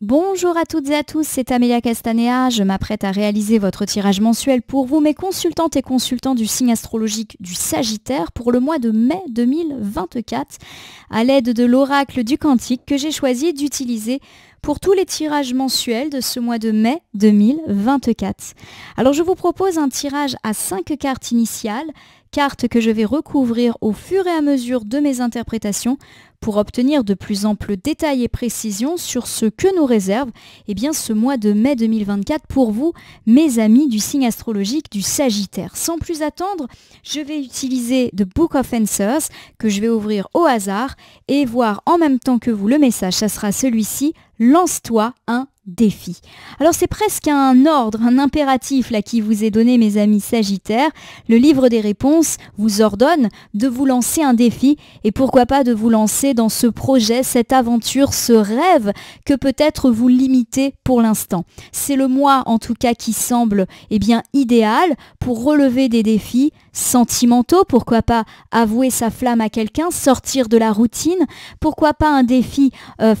Bonjour à toutes et à tous, c'est Amélia Castanea. Je m'apprête à réaliser votre tirage mensuel pour vous, mes consultantes et consultants du signe astrologique du Sagittaire pour le mois de mai 2024, à l'aide de l'oracle du Cantique que j'ai choisi d'utiliser pour tous les tirages mensuels de ce mois de mai 2024. Alors je vous propose un tirage à 5 cartes initiales, cartes que je vais recouvrir au fur et à mesure de mes interprétations pour obtenir de plus amples détails et précisions sur ce que nous réserve ce mois de mai 2024 pour vous, mes amis du signe astrologique du Sagittaire. Sans plus attendre, je vais utiliser The Book of Answers que je vais ouvrir au hasard et voir en même temps que vous le message. Ça sera celui-ci, lance-toi un défi. Alors c'est presque un ordre, un impératif là qui vous est donné, mes amis Sagittaires. Le livre des réponses vous ordonne de vous lancer un défi et pourquoi pas de vous lancer dans ce projet, cette aventure, ce rêve que peut-être vous limitez pour l'instant. C'est le mois en tout cas qui semble idéal pour relever des défis sentimentaux, pourquoi pas avouer sa flamme à quelqu'un, sortir de la routine, pourquoi pas un défi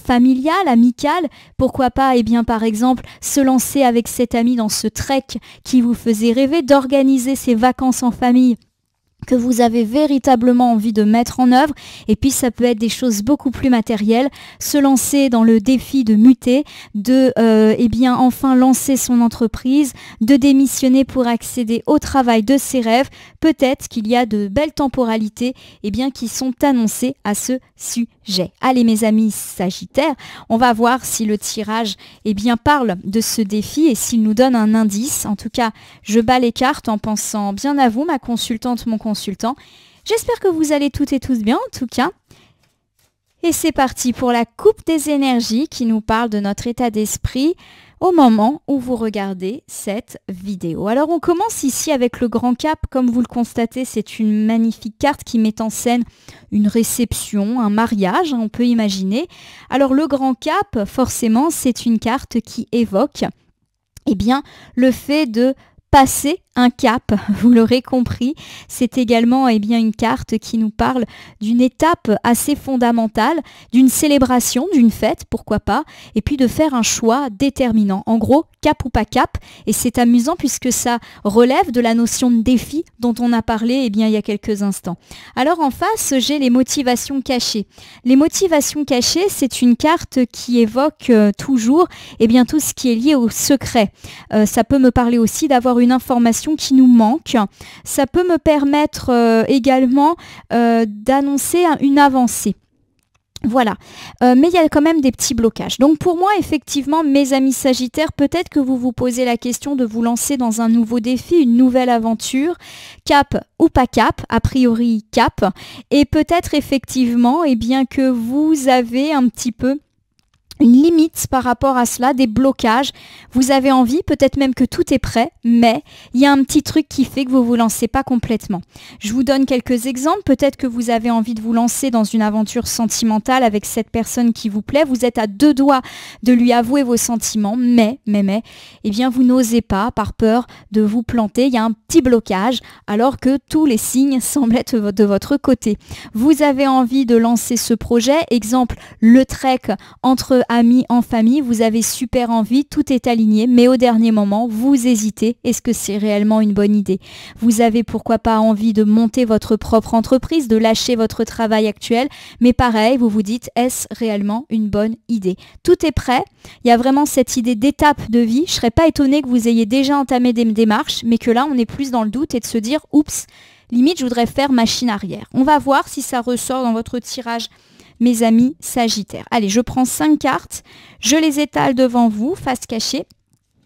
familial, amical, pourquoi pas par exemple se lancer avec cet ami dans ce trek qui vous faisait rêver, d'organiser ces vacances en famille que vous avez véritablement envie de mettre en œuvre. Et puis ça peut être des choses beaucoup plus matérielles, se lancer dans le défi de muter, de enfin lancer son entreprise, de démissionner pour accéder au travail de ses rêves. Peut-être qu'il y a de belles temporalités qui sont annoncées à ce sujet. Allez mes amis Sagittaires, on va voir si le tirage parle de ce défi et s'il nous donne un indice. En tout cas, je bats les cartes en pensant bien à vous, ma consultante, mon consultant. J'espère que vous allez toutes et tous bien en tout cas. Et c'est parti pour la coupe des énergies qui nous parle de notre état d'esprit au moment où vous regardez cette vidéo. Alors on commence ici avec le grand cap. Comme vous le constatez, c'est une magnifique carte qui met en scène une réception, un mariage, on peut imaginer. Alors le grand cap, forcément, c'est une carte qui évoque le fait de passer un cap, vous l'aurez compris. C'est également une carte qui nous parle d'une étape assez fondamentale, d'une célébration, d'une fête, pourquoi pas, et puis de faire un choix déterminant. En gros, cap ou pas cap, et c'est amusant puisque ça relève de la notion de défi dont on a parlé il y a quelques instants. Alors en face, j'ai les motivations cachées. Les motivations cachées, c'est une carte qui évoque toujours tout ce qui est lié au secret. Ça peut me parler aussi d'avoir une information qui nous manque. Ça peut me permettre également d'annoncer une avancée. Voilà, mais il y a quand même des petits blocages. Donc pour moi, effectivement, mes amis Sagittaires, peut-être que vous vous posez la question de vous lancer dans un nouveau défi, une nouvelle aventure, cap ou pas cap, a priori cap, et peut-être effectivement que vous avez un petit peu une limite par rapport à cela, des blocages. Vous avez envie, peut-être même que tout est prêt, mais il y a un petit truc qui fait que vous ne vous lancez pas complètement. Je vous donne quelques exemples. Peut-être que vous avez envie de vous lancer dans une aventure sentimentale avec cette personne qui vous plaît. Vous êtes à deux doigts de lui avouer vos sentiments, mais, vous n'osez pas par peur de vous planter. Il y a un petit blocage alors que tous les signes semblent être de votre côté. Vous avez envie de lancer ce projet. Exemple, le trek entre amis, en famille, vous avez super envie, tout est aligné, mais au dernier moment, vous hésitez. Est-ce que c'est réellement une bonne idée? Vous avez pourquoi pas envie de monter votre propre entreprise, de lâcher votre travail actuel, mais pareil, vous vous dites, est-ce réellement une bonne idée? Tout est prêt, il y a vraiment cette idée d'étape de vie. Je ne serais pas étonnée que vous ayez déjà entamé des démarches, mais que là, on est plus dans le doute et de se dire, oups, limite, je voudrais faire machine arrière. On va voir si ça ressort dans votre tirage, mes amis Sagittaires. Allez, je prends 5 cartes, je les étale devant vous, face cachée,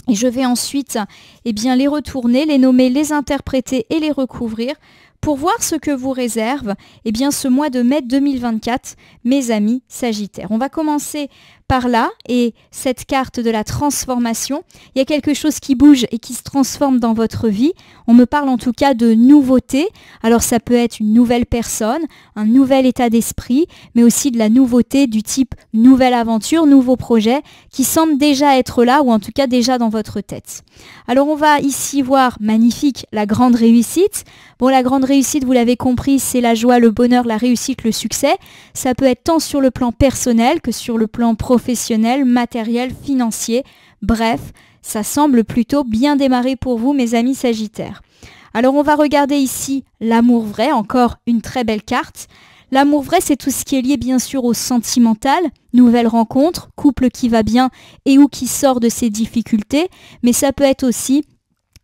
et je vais ensuite les retourner, les nommer, les interpréter et les recouvrir pour voir ce que vous réserve ce mois de mai 2024, mes amis Sagittaires. On va commencer par là, et cette carte de la transformation, il y a quelque chose qui bouge et qui se transforme dans votre vie. On me parle en tout cas de nouveauté. Alors ça peut être une nouvelle personne, un nouvel état d'esprit, mais aussi de la nouveauté du type nouvelle aventure, nouveau projet, qui semble déjà être là, ou en tout cas déjà dans votre tête. Alors on va ici voir, magnifique, la grande réussite. Bon, la grande réussite, vous l'avez compris, c'est la joie, le bonheur, la réussite, le succès. Ça peut être tant sur le plan personnel que sur le plan professionnel, professionnel, matériel, financier. Bref, ça semble plutôt bien démarrer pour vous, mes amis Sagittaires. Alors on va regarder ici l'amour vrai, encore une très belle carte. L'amour vrai, c'est tout ce qui est lié bien sûr au sentimental, nouvelle rencontre, couple qui va bien et ou qui sort de ses difficultés, mais ça peut être aussi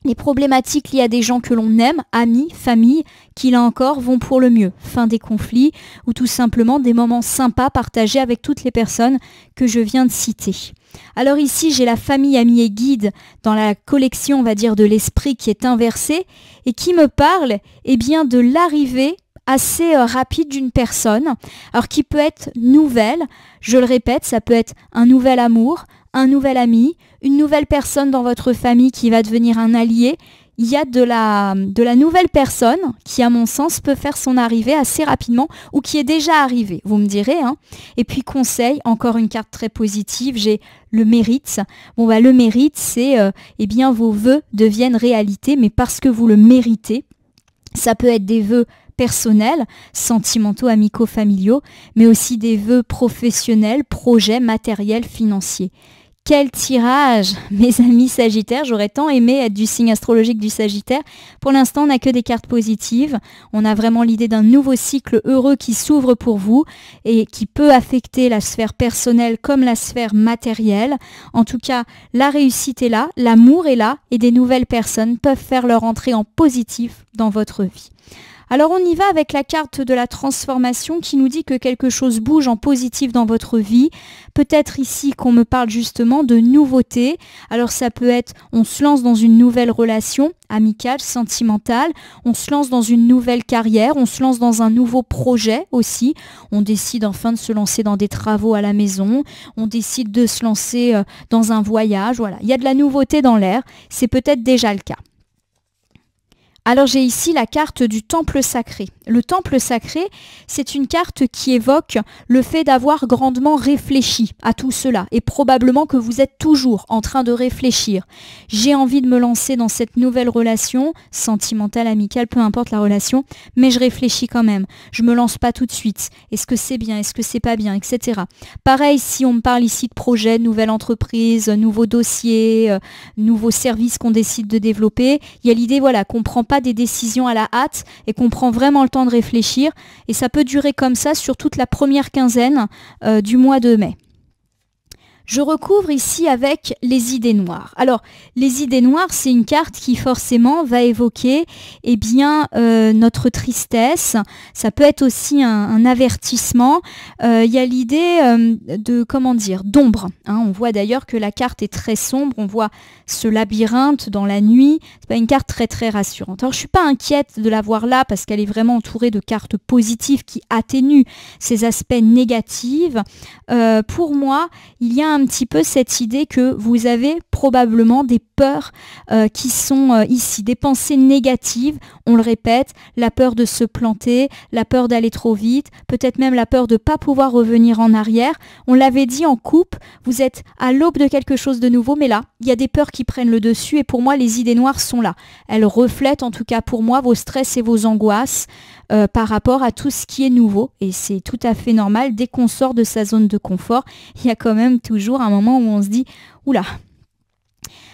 les problématiques liées à des gens que l'on aime, amis, famille, qui là encore vont pour le mieux. Fin des conflits ou tout simplement des moments sympas partagés avec toutes les personnes que je viens de citer. Alors ici, j'ai la famille, amis et guides dans la collection, on va dire, de l'esprit qui est inversée et qui me parle bien, de l'arrivée assez rapide d'une personne, alors qui peut être nouvelle, je le répète, ça peut être un nouvel amour, un nouvel ami, une nouvelle personne dans votre famille qui va devenir un allié. Il y a de la nouvelle personne qui, à mon sens, peut faire son arrivée assez rapidement ou qui est déjà arrivée, vous me direz. Et puis conseil, encore une carte très positive, j'ai le mérite. Le mérite, c'est vos vœux deviennent réalité, mais parce que vous le méritez. Ça peut être des vœux personnels, sentimentaux, amicaux, familiaux, mais aussi des vœux professionnels, projets, matériels, financiers. Quel tirage, mes amis Sagittaires, j'aurais tant aimé être du signe astrologique du Sagittaire. Pour l'instant, on n'a que des cartes positives. On a vraiment l'idée d'un nouveau cycle heureux qui s'ouvre pour vous et qui peut affecter la sphère personnelle comme la sphère matérielle. En tout cas, la réussite est là, l'amour est là et des nouvelles personnes peuvent faire leur entrée en positif dans votre vie. Alors on y va avec la carte de la transformation qui nous dit que quelque chose bouge en positif dans votre vie. Peut-être ici qu'on me parle justement de nouveautés. Alors ça peut être, on se lance dans une nouvelle relation amicale, sentimentale. On se lance dans une nouvelle carrière. On se lance dans un nouveau projet aussi. On décide enfin de se lancer dans des travaux à la maison. On décide de se lancer dans un voyage. Voilà, il y a de la nouveauté dans l'air. C'est peut-être déjà le cas. Alors j'ai ici la carte du temple sacré. Le temple sacré, c'est une carte qui évoque le fait d'avoir grandement réfléchi à tout cela et probablement que vous êtes toujours en train de réfléchir. J'ai envie de me lancer dans cette nouvelle relation, sentimentale, amicale, peu importe la relation, mais je réfléchis quand même. Je me lance pas tout de suite. Est-ce que c'est bien, est-ce que c'est pas bien, etc. Pareil, si on me parle ici de projet, nouvelle entreprise, nouveau dossier, nouveau service qu'on décide de développer, il y a l'idée qu'on prend pas des décisions à la hâte et qu'on prend vraiment le temps de réfléchir et ça peut durer comme ça sur toute la première quinzaine du mois de mai. Je recouvre ici avec les idées noires. Alors, les idées noires, c'est une carte qui forcément va évoquer notre tristesse. Ça peut être aussi un avertissement. Il y a l'idée d'ombre. On voit d'ailleurs que la carte est très sombre. On voit ce labyrinthe dans la nuit. C'est pas une carte très très rassurante. Alors, je suis pas inquiète de la voir là parce qu'elle est vraiment entourée de cartes positives qui atténuent ces aspects négatifs. Pour moi, il y a un petit peu cette idée que vous avez probablement des peurs qui sont ici, des pensées négatives, on le répète, la peur de se planter, la peur d'aller trop vite, peut-être même la peur de ne pas pouvoir revenir en arrière. On l'avait dit en coupe, vous êtes à l'aube de quelque chose de nouveau, mais là, il y a des peurs qui prennent le dessus et pour moi, les idées noires sont là. Elles reflètent en tout cas pour moi vos stress et vos angoisses par rapport à tout ce qui est nouveau et c'est tout à fait normal. Dès qu'on sort de sa zone de confort, il y a quand même toujours un moment où on se dit « Oula !»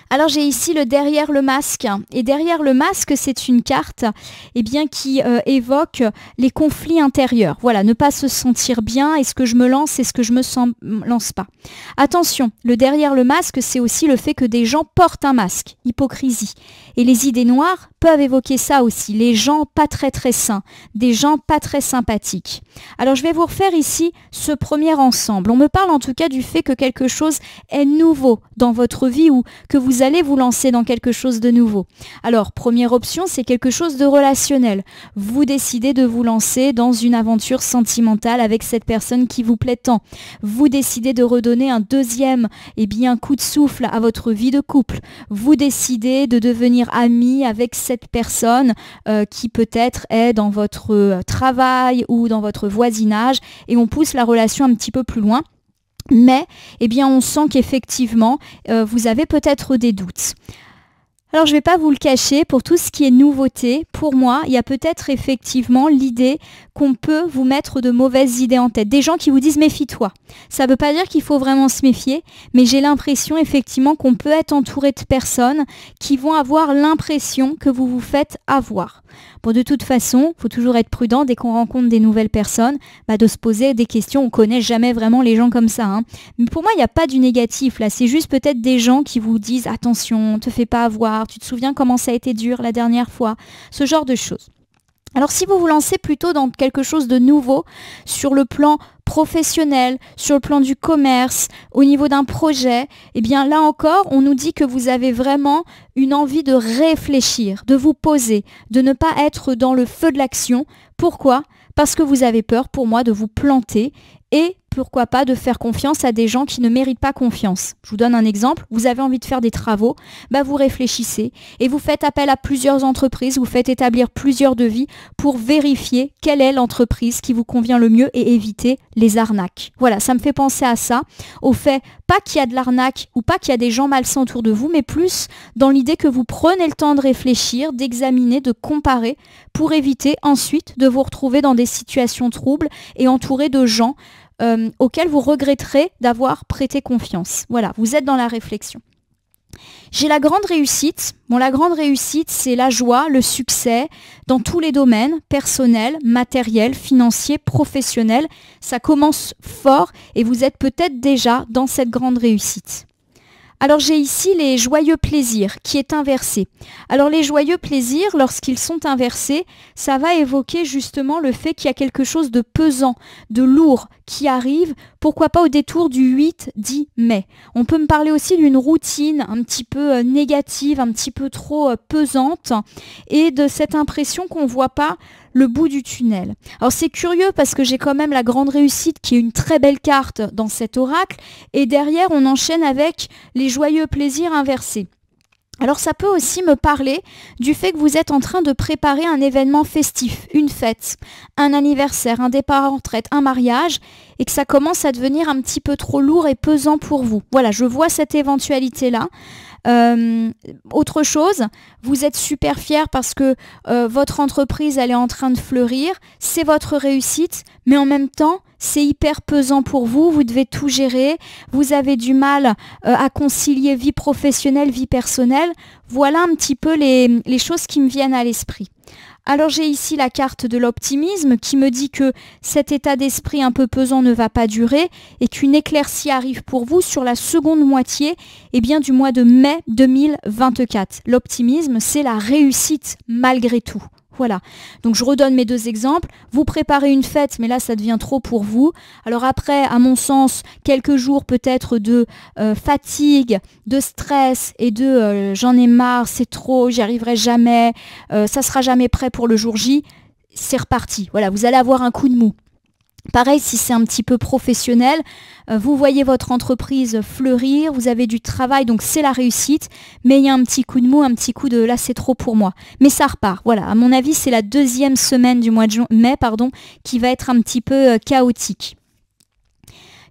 Alors j'ai ici le derrière le masque et derrière le masque c'est une carte qui évoque les conflits intérieurs. Voilà, ne pas se sentir bien, est-ce que je me lance, est-ce que je me lance pas. Attention, le derrière le masque c'est aussi le fait que des gens portent un masque, hypocrisie. Et les idées noires peuvent évoquer ça aussi, les gens pas très très sains, des gens pas très sympathiques. Alors je vais vous refaire ici ce premier ensemble. On me parle en tout cas du fait que quelque chose est nouveau dans votre vie ou que vous allez vous lancer dans quelque chose de nouveau. Alors première option, c'est quelque chose de relationnel. Vous décidez de vous lancer dans une aventure sentimentale avec cette personne qui vous plaît tant. Vous décidez de redonner un deuxième coup de souffle à votre vie de couple. Vous décidez de devenir ami avec cette personne qui peut-être est dans votre travail ou dans votre voisinage et on pousse la relation un petit peu plus loin. Mais on sent qu'effectivement, vous avez peut-être des doutes. Alors je ne vais pas vous le cacher, pour tout ce qui est nouveauté, pour moi, il y a peut-être effectivement l'idée qu'on peut vous mettre de mauvaises idées en tête. Des gens qui vous disent méfie-toi. Ça ne veut pas dire qu'il faut vraiment se méfier, mais j'ai l'impression effectivement qu'on peut être entouré de personnes qui vont avoir l'impression que vous vous faites avoir. Bon, de toute façon, il faut toujours être prudent dès qu'on rencontre des nouvelles personnes, de se poser des questions. On ne connaît jamais vraiment les gens comme ça. Mais pour moi, il n'y a pas du négatif là. C'est juste peut-être des gens qui vous disent attention, te fais pas avoir, tu te souviens comment ça a été dur la dernière fois, ce genre de choses. Alors si vous vous lancez plutôt dans quelque chose de nouveau sur le plan professionnel, sur le plan du commerce, au niveau d'un projet, eh bien là encore, on nous dit que vous avez vraiment une envie de réfléchir, de vous poser, de ne pas être dans le feu de l'action. Pourquoi ? Parce que vous avez peur, pour moi, de vous planter et pourquoi pas de faire confiance à des gens qui ne méritent pas confiance. Je vous donne un exemple, vous avez envie de faire des travaux, vous réfléchissez et vous faites appel à plusieurs entreprises, vous faites établir plusieurs devis pour vérifier quelle est l'entreprise qui vous convient le mieux et éviter les arnaques. Voilà, ça me fait penser à ça, au fait, pas qu'il y a de l'arnaque ou pas qu'il y a des gens malsains autour de vous, mais plus dans l'idée que vous prenez le temps de réfléchir, d'examiner, de comparer pour éviter ensuite de vous retrouver dans des situations troubles et entouré de gens auquel vous regretterez d'avoir prêté confiance. Voilà, vous êtes dans la réflexion. J'ai la grande réussite. Bon, la grande réussite, c'est la joie, le succès dans tous les domaines, personnels, matériels, financiers, professionnels. Ça commence fort et vous êtes peut-être déjà dans cette grande réussite. Alors j'ai ici les joyeux plaisirs qui est inversé. Alors les joyeux plaisirs, lorsqu'ils sont inversés, ça va évoquer justement le fait qu'il y a quelque chose de pesant, de lourd qui arrive, pourquoi pas au détour du 8-10 mai. On peut me parler aussi d'une routine un petit peu négative, un petit peu trop pesante et de cette impression qu'on ne voit pas le bout du tunnel. Alors c'est curieux parce que j'ai quand même la grande réussite qui est une très belle carte dans cet oracle et derrière on enchaîne avec les joyeux plaisirs inversés. Alors ça peut aussi me parler du fait que vous êtes en train de préparer un événement festif, une fête, un anniversaire, un départ en retraite, un mariage et que ça commence à devenir un petit peu trop lourd et pesant pour vous. Voilà, je vois cette éventualité-là. Autre chose, vous êtes super fier parce que votre entreprise elle est en train de fleurir, c'est votre réussite, mais en même temps c'est hyper pesant pour vous, vous devez tout gérer, vous avez du mal à concilier vie professionnelle, vie personnelle. Voilà un petit peu les choses qui me viennent à l'esprit. Alors j'ai ici la carte de l'optimisme qui me dit que cet état d'esprit un peu pesant ne va pas durer et qu'une éclaircie arrive pour vous sur la seconde moitié du mois de mai 2024. L'optimisme, c'est la réussite malgré tout. Voilà, donc je redonne mes deux exemples. Vous préparez une fête, mais là ça devient trop pour vous. Alors après, à mon sens, quelques jours peut-être de fatigue, de stress et de j'en ai marre, c'est trop, j'y arriverai jamais, ça sera jamais prêt pour le jour J. C'est reparti. Voilà, vous allez avoir un coup de mou. Pareil, si c'est un petit peu professionnel, vous voyez votre entreprise fleurir, vous avez du travail, donc c'est la réussite, mais il y a un petit coup de mou, un petit coup de là c'est trop pour moi. Mais ça repart, voilà, à mon avis c'est la deuxième semaine du mois de mai qui va être un petit peu chaotique.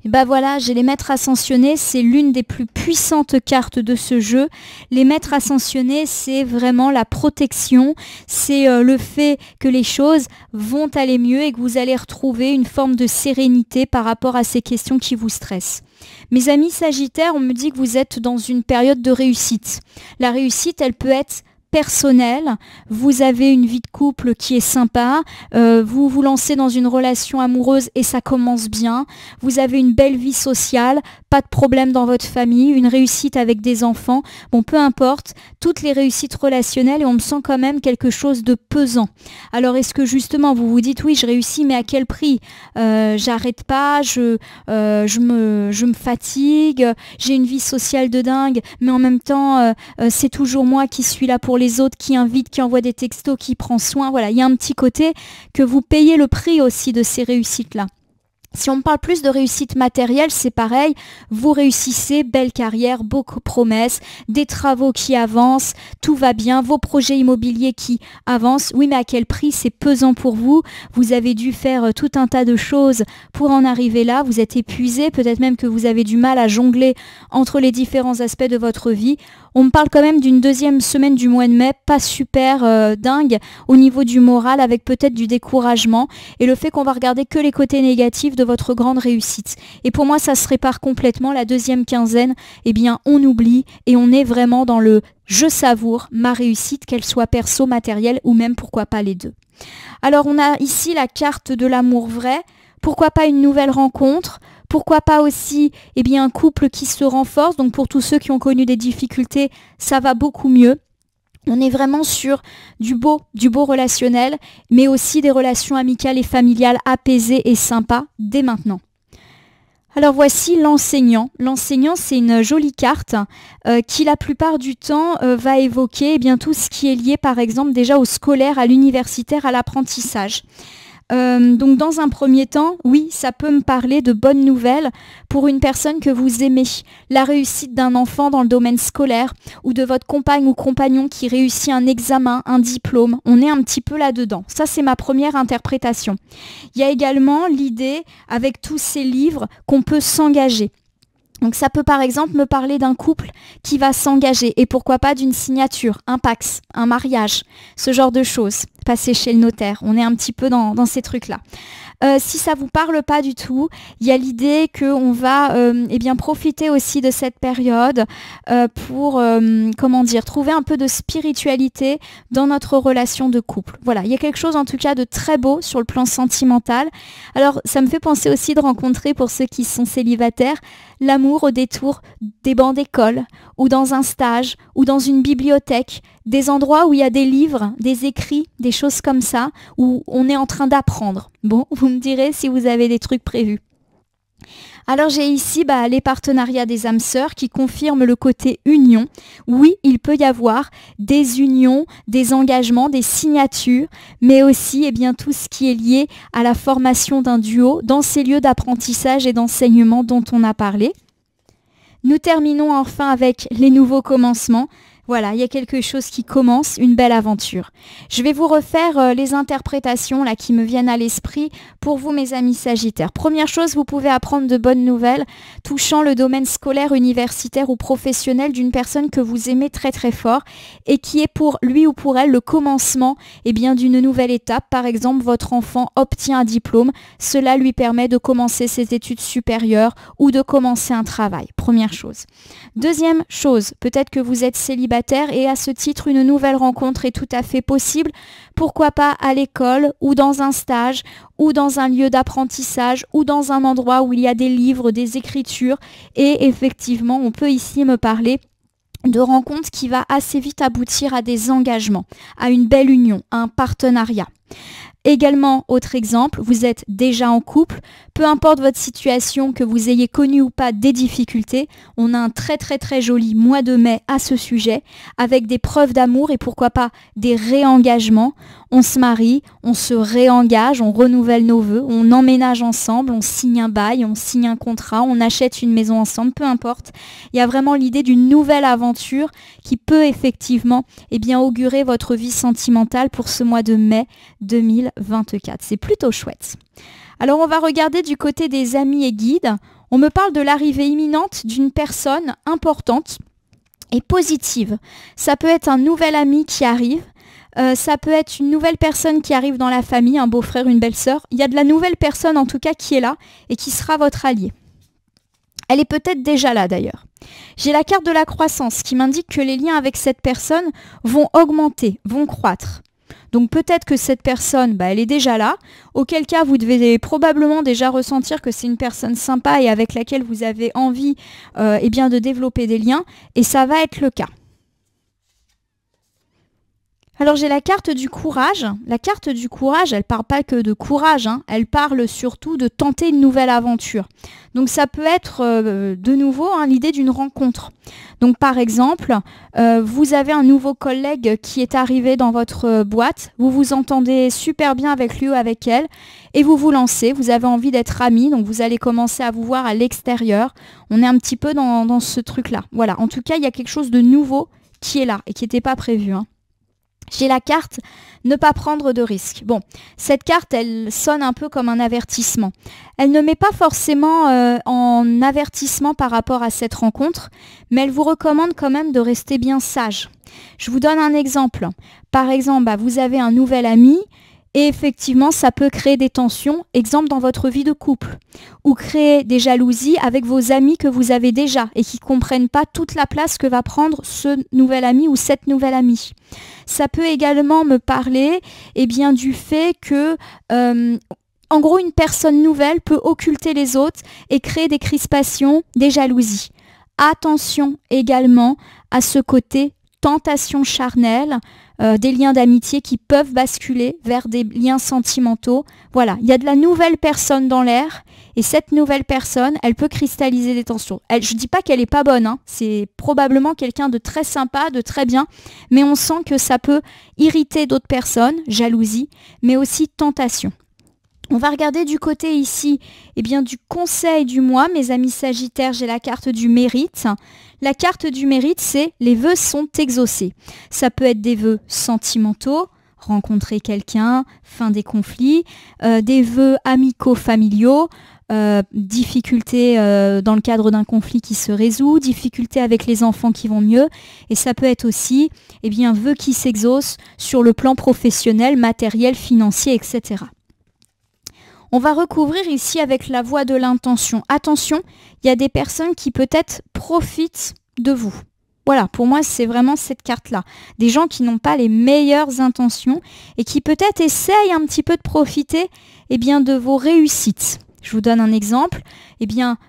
Et voilà, j'ai les maîtres ascensionnés, c'est l'une des plus puissantes cartes de ce jeu. Les maîtres ascensionnés, c'est vraiment la protection, c'est le fait que les choses vont aller mieux et que vous allez retrouver une forme de sérénité par rapport à ces questions qui vous stressent. Mes amis Sagittaires, on me dit que vous êtes dans une période de réussite. La réussite, elle peut être personnel, vous avez une vie de couple qui est sympa, vous vous lancez dans une relation amoureuse et ça commence bien, vous avez une belle vie sociale, pas de problème dans votre famille, une réussite avec des enfants, bon peu importe, toutes les réussites relationnelles et on me sent quand même quelque chose de pesant. Alors est-ce que justement vous vous dites oui je réussis mais à quel prix, j'arrête pas, je me fatigue, j'ai une vie sociale de dingue mais en même temps c'est toujours moi qui suis là pour les autres, qui invite, qui envoie des textos, qui prend soin. Voilà, il y a un petit côté que vous payez le prix aussi de ces réussites-là. Si on me parle plus de réussite matérielle, c'est pareil, vous réussissez, belle carrière, beaucoup de promesses, des travaux qui avancent, tout va bien, vos projets immobiliers qui avancent. Oui, mais à quel prix? C'est pesant pour vous. Vous avez dû faire tout un tas de choses pour en arriver là. Vous êtes épuisé, peut-être même que vous avez du mal à jongler entre les différents aspects de votre vie. On me parle quand même d'une deuxième semaine du mois de mai, pas super dingue au niveau du moral, avec peut-être du découragement et le fait qu'on va regarder que les côtés négatifs de votre grande réussite. Et pour moi, ça se répare complètement. La deuxième quinzaine, eh bien, on oublie et on est vraiment dans le « je savoure ma réussite », qu'elle soit perso, matérielle ou même pourquoi pas les deux. Alors, on a ici la carte de l'amour vrai. Pourquoi pas une nouvelle rencontre? Pourquoi pas aussi un couple qui se renforce? Donc pour tous ceux qui ont connu des difficultés, ça va beaucoup mieux. On est vraiment sur du beau relationnel, mais aussi des relations amicales et familiales apaisées et sympas dès maintenant. Alors voici l'enseignant. L'enseignant, c'est une jolie carte qui la plupart du temps va évoquer tout ce qui est lié par exemple déjà au scolaire, à l'universitaire, à l'apprentissage. Donc dans un premier temps, oui, ça peut me parler de bonnes nouvelles pour une personne que vous aimez. La réussite d'un enfant dans le domaine scolaire ou de votre compagne ou compagnon qui réussit un examen, un diplôme. On est un petit peu là-dedans. Ça, c'est ma première interprétation. Il y a également l'idée, avec tous ces livres, qu'on peut s'engager. Donc ça peut par exemple me parler d'un couple qui va s'engager et pourquoi pas d'une signature, un pax, un mariage, ce genre de choses, passer chez le notaire. On est un petit peu dans ces trucs-là. Si ça ne vous parle pas du tout, il y a l'idée qu'on va profiter aussi de cette période pour trouver un peu de spiritualité dans notre relation de couple. Voilà, il y a quelque chose en tout cas de très beau sur le plan sentimental. Alors ça me fait penser aussi de rencontrer, pour ceux qui sont célibataires, l'amour au détour des bancs d'école ou dans un stage ou dans une bibliothèque, des endroits où il y a des livres, des écrits, des choses comme ça, où on est en train d'apprendre. Bon, vous me direz si vous avez des trucs prévus. Alors j'ai ici les partenariats des âmes sœurs qui confirment le côté union. Oui, il peut y avoir des unions, des engagements, des signatures, mais aussi tout ce qui est lié à la formation d'un duo dans ces lieux d'apprentissage et d'enseignement dont on a parlé. Nous terminons enfin avec les nouveaux commencements. Voilà, il y a quelque chose qui commence, une belle aventure. Je vais vous refaire les interprétations là qui me viennent à l'esprit pour vous, mes amis Sagittaires. Première chose, vous pouvez apprendre de bonnes nouvelles touchant le domaine scolaire, universitaire ou professionnel d'une personne que vous aimez très très fort et qui est pour lui ou pour elle le commencement d'une nouvelle étape. Par exemple, votre enfant obtient un diplôme. Cela lui permet de commencer ses études supérieures ou de commencer un travail. Première chose. Deuxième chose, peut-être que vous êtes célibataire et à ce titre, une nouvelle rencontre est tout à fait possible. Pourquoi pas à l'école ou dans un stage ou dans un lieu d'apprentissage ou dans un endroit où il y a des livres, des écritures. Et effectivement, on peut ici me parler de rencontres qui va assez vite aboutir à des engagements, à une belle union, à un partenariat. Également, autre exemple, vous êtes déjà en couple, peu importe votre situation, que vous ayez connu ou pas des difficultés, on a un très très très joli mois de mai à ce sujet, avec des preuves d'amour et pourquoi pas des réengagements. On se marie, on se réengage, on renouvelle nos vœux, on emménage ensemble, on signe un bail, on signe un contrat, on achète une maison ensemble, peu importe. Il y a vraiment l'idée d'une nouvelle aventure qui peut effectivement augurer votre vie sentimentale pour ce mois de mai 2024. C'est plutôt chouette. Alors on va regarder du côté des amis et guides. On me parle de l'arrivée imminente d'une personne importante et positive. Ça peut être un nouvel ami qui arrive. Ça peut être une nouvelle personne qui arrive dans la famille, un beau-frère, une belle-sœur. Il y a de la nouvelle personne en tout cas qui est là et qui sera votre allié. Elle est peut-être déjà là d'ailleurs. J'ai la carte de la croissance qui m'indique que les liens avec cette personne vont augmenter, vont croître. Donc peut-être que cette personne, elle est déjà là, auquel cas vous devez probablement déjà ressentir que c'est une personne sympa et avec laquelle vous avez envie de développer des liens, et ça va être le cas. Alors j'ai la carte du courage. La carte du courage, elle parle pas que de courage, hein. Elle parle surtout de tenter une nouvelle aventure. Donc ça peut être de nouveau l'idée d'une rencontre. Donc par exemple, vous avez un nouveau collègue qui est arrivé dans votre boîte, vous vous entendez super bien avec lui ou avec elle, et vous vous lancez, vous avez envie d'être amis, donc vous allez commencer à vous voir à l'extérieur. On est un petit peu dans ce truc-là. Voilà, en tout cas, il y a quelque chose de nouveau qui est là et qui n'était pas prévu, hein. J'ai la carte ne pas prendre de risques. Bon, cette carte, elle sonne un peu comme un avertissement. Elle ne met pas forcément en avertissement par rapport à cette rencontre, mais elle vous recommande quand même de rester bien sage. Je vous donne un exemple. Par exemple, vous avez un nouvel ami et effectivement, ça peut créer des tensions, exemple dans votre vie de couple, ou créer des jalousies avec vos amis que vous avez déjà et qui ne comprennent pas toute la place que va prendre ce nouvel ami ou cette nouvelle amie. Ça peut également me parler du fait que, en gros, une personne nouvelle peut occulter les autres et créer des crispations, des jalousies. Attention également à ce côté tentation charnelle, des liens d'amitié qui peuvent basculer vers des liens sentimentaux. Voilà, il y a de la nouvelle personne dans l'air et cette nouvelle personne, elle peut cristalliser des tensions. Je ne dis pas qu'elle n'est pas bonne, hein. C'est probablement quelqu'un de très sympa, de très bien, mais on sent que ça peut irriter d'autres personnes, jalousie, mais aussi tentation. On va regarder du côté ici du conseil du mois. Mes amis Sagittaires, j'ai la carte du mérite. La carte du mérite, c'est les vœux sont exaucés. Ça peut être des vœux sentimentaux, rencontrer quelqu'un, fin des conflits, des vœux amicaux familiaux, difficultés dans le cadre d'un conflit qui se résout, difficultés avec les enfants qui vont mieux. Et ça peut être aussi vœux qui s'exaucent sur le plan professionnel, matériel, financier, etc. On va recouvrir ici avec la voie de l'intention. Attention, il y a des personnes qui peut-être profitent de vous. Voilà, pour moi, c'est vraiment cette carte-là. Des gens qui n'ont pas les meilleures intentions et qui peut-être essayent un petit peu de profiter de vos réussites. Je vous donne un exemple.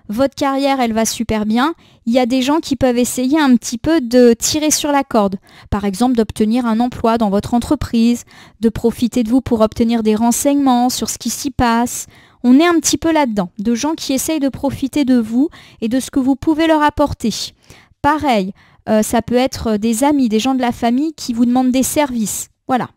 Votre carrière, elle va super bien. Il y a des gens qui peuvent essayer un petit peu de tirer sur la corde. Par exemple, d'obtenir un emploi dans votre entreprise, de profiter de vous pour obtenir des renseignements sur ce qui s'y passe. On est un petit peu là-dedans, de gens qui essayent de profiter de vous et de ce que vous pouvez leur apporter. Pareil, ça peut être des amis, des gens de la famille qui vous demandent des services. Voilà.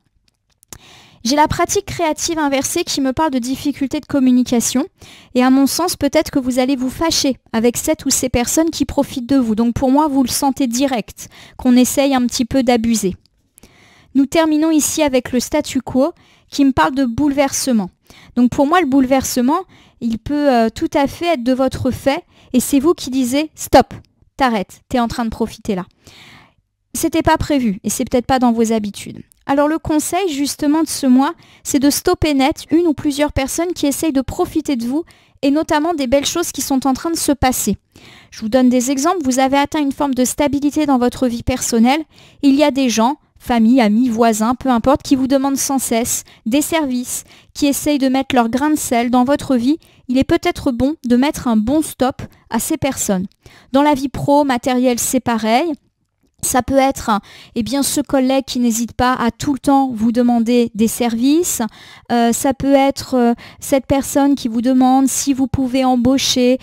J'ai la pratique créative inversée qui me parle de difficultés de communication. Et à mon sens, peut-être que vous allez vous fâcher avec cette ou ces personnes qui profitent de vous. Donc pour moi, vous le sentez direct, qu'on essaye un petit peu d'abuser. Nous terminons ici avec le statu quo qui me parle de bouleversement. Donc pour moi, le bouleversement, il peut tout à fait être de votre fait. Et c'est vous qui disiez « Stop, t'arrêtes, t'es en train de profiter là ». C'était pas prévu et c'est peut-être pas dans vos habitudes. Alors le conseil justement de ce mois, c'est de stopper net une ou plusieurs personnes qui essayent de profiter de vous et notamment des belles choses qui sont en train de se passer. Je vous donne des exemples. Vous avez atteint une forme de stabilité dans votre vie personnelle. Il y a des gens, famille, amis, voisins, peu importe, qui vous demandent sans cesse des services, qui essayent de mettre leur grain de sel dans votre vie. Il est peut-être bon de mettre un bon stop à ces personnes. Dans la vie pro, matérielle, c'est pareil. Ça peut être ce collègue qui n'hésite pas à tout le temps vous demander des services. Ça peut être cette personne qui vous demande si vous pouvez embaucher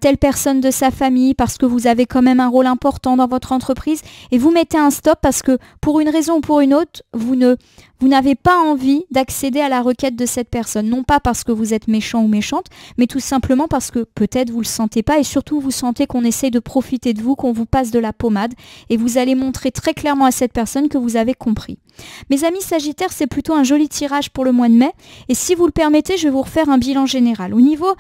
telle personne de sa famille parce que vous avez quand même un rôle important dans votre entreprise. Et vous mettez un stop parce que pour une raison ou pour une autre, vous n'avez pas envie d'accéder à la requête de cette personne. Non pas parce que vous êtes méchant ou méchante, mais tout simplement parce que peut-être vous ne le sentez pas et surtout vous sentez qu'on essaie de profiter de vous, qu'on vous passe de la pommade et vous allez montrer très clairement à cette personne que vous avez compris. Mes amis Sagittaires, c'est plutôt un joli tirage pour le mois de mai et si vous le permettez, je vais vous refaire un bilan général. Au niveau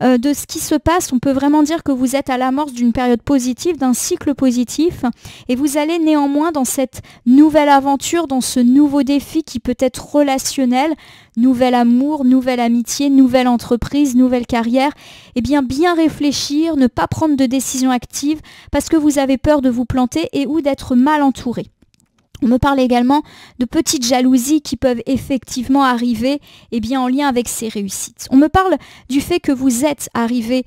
de ce qui se passe, on peut vraiment dire que vous êtes à l'amorce d'une période positive, d'un cycle positif et vous allez néanmoins dans cette nouvelle aventure, dans ce nouveau défi qui peut être relationnel, nouvel amour, nouvelle amitié, nouvelle entreprise, nouvelle carrière, bien réfléchir, ne pas prendre de décision active parce que vous avez peur de vous planter et ou d'être mal entouré. On me parle également de petites jalousies qui peuvent effectivement arriver en lien avec ces réussites. On me parle du fait que vous êtes arrivé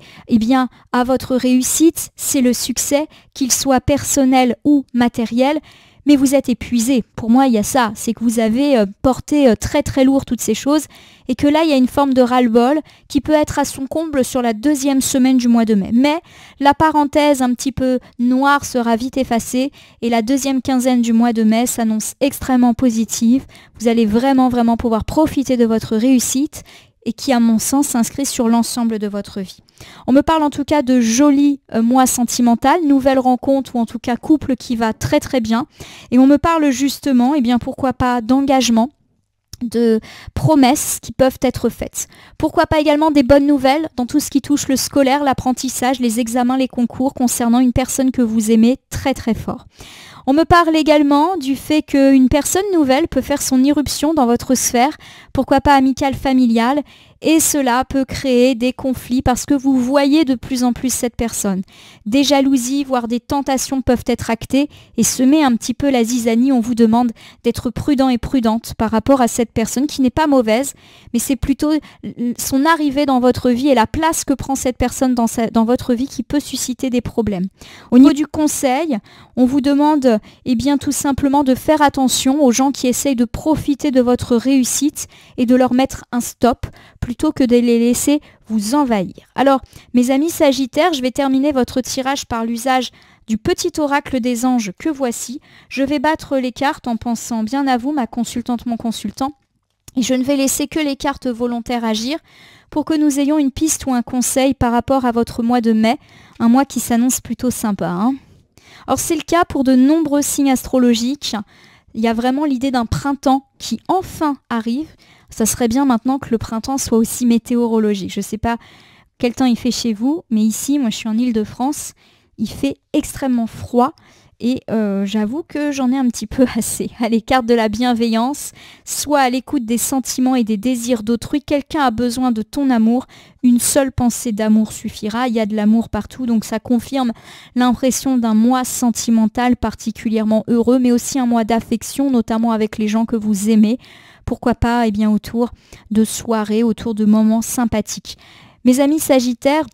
à votre réussite, c'est le succès, qu'il soit personnel ou matériel, mais vous êtes épuisé. Pour moi, il y a ça, c'est que vous avez porté très très lourd toutes ces choses et que là, il y a une forme de ras-le-bol qui peut être à son comble sur la 2e semaine du mois de mai. Mais la parenthèse un petit peu noire sera vite effacée et la 2e quinzaine du mois de mai s'annonce extrêmement positive. Vous allez vraiment pouvoir profiter de votre réussite et qui, à mon sens, s'inscrit sur l'ensemble de votre vie. On me parle en tout cas de joli mois sentimental, nouvelle rencontre ou en tout cas couple qui va très très bien. Et on me parle justement, pourquoi pas d'engagement, de promesses qui peuvent être faites. Pourquoi pas également des bonnes nouvelles dans tout ce qui touche le scolaire, l'apprentissage, les examens, les concours concernant une personne que vous aimez très très fort. On me parle également du fait qu'une personne nouvelle peut faire son irruption dans votre sphère, pourquoi pas amicale, familiale, et cela peut créer des conflits parce que vous voyez de plus en plus cette personne. Des jalousies, voire des tentations peuvent être actées et semer un petit peu la zizanie. On vous demande d'être prudent et prudente par rapport à cette personne qui n'est pas mauvaise, mais c'est plutôt son arrivée dans votre vie et la place que prend cette personne dans votre vie qui peut susciter des problèmes. Au niveau du conseil, on vous demande tout simplement de faire attention aux gens qui essayent de profiter de votre réussite et de leur mettre un stop plutôt que de les laisser vous envahir. Alors, mes amis Sagittaires, je vais terminer votre tirage par l'usage du petit oracle des anges que voici. Je vais battre les cartes en pensant bien à vous, ma consultante, mon consultant, et je ne vais laisser que les cartes volontaires agir pour que nous ayons une piste ou un conseil par rapport à votre mois de mai, un mois qui s'annonce plutôt sympa, hein. Alors c'est le cas pour de nombreux signes astrologiques. Il y a vraiment l'idée d'un printemps qui enfin arrive. Ça serait bien maintenant que le printemps soit aussi météorologique. Je ne sais pas quel temps il fait chez vous, mais ici, moi je suis en Île-de-France, il fait extrêmement froid et j'avoue que j'en ai un petit peu assez. À l'écart de la bienveillance, soit à l'écoute des sentiments et des désirs d'autrui. Quelqu'un a besoin de ton amour, une seule pensée d'amour suffira. Il y a de l'amour partout, donc ça confirme l'impression d'un mois sentimental particulièrement heureux, mais aussi un mois d'affection, notamment avec les gens que vous aimez. Pourquoi pas autour de soirées, autour de moments sympathiques. Mes amis Sagittaires,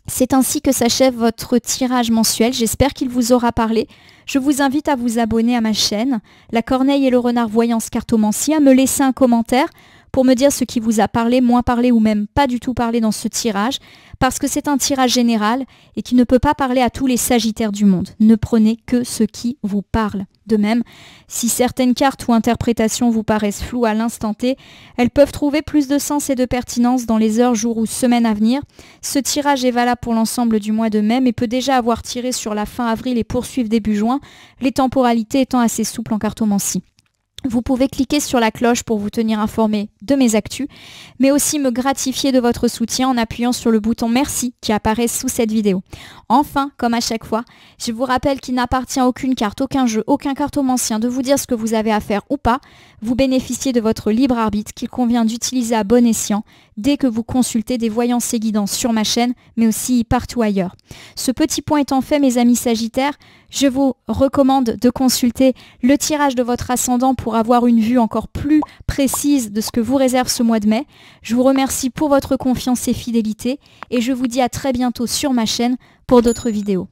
c'est ainsi que s'achève votre tirage mensuel. J'espère qu'il vous aura parlé. Je vous invite à vous abonner à ma chaîne, La Corneille et le Renard Voyance Cartomancie, à me laisser un commentaire pour me dire ce qui vous a parlé, moins parlé ou même pas du tout parlé dans ce tirage, parce que c'est un tirage général et qui ne peut pas parler à tous les Sagittaires du monde. Ne prenez que ce qui vous parle. De même, si certaines cartes ou interprétations vous paraissent floues à l'instant T, elles peuvent trouver plus de sens et de pertinence dans les heures, jours ou semaines à venir. Ce tirage est valable pour l'ensemble du mois de mai, mais peut déjà avoir tiré sur la fin avril et poursuivre début juin, les temporalités étant assez souples en cartomancie. Vous pouvez cliquer sur la cloche pour vous tenir informé de mes actus, mais aussi me gratifier de votre soutien en appuyant sur le bouton merci qui apparaît sous cette vidéo. Enfin, comme à chaque fois, je vous rappelle qu'il n'appartient à aucune carte, aucun jeu, aucun cartomancien de vous dire ce que vous avez à faire ou pas. Vous bénéficiez de votre libre arbitre qu'il convient d'utiliser à bon escient dès que vous consultez des voyances et guidances sur ma chaîne, mais aussi partout ailleurs. Ce petit point étant fait, mes amis Sagittaires, je vous recommande de consulter le tirage de votre ascendant pour avoir une vue encore plus précise de ce que vous réserve ce mois de mai. Je vous remercie pour votre confiance et fidélité et je vous dis à très bientôt sur ma chaîne pour d'autres vidéos.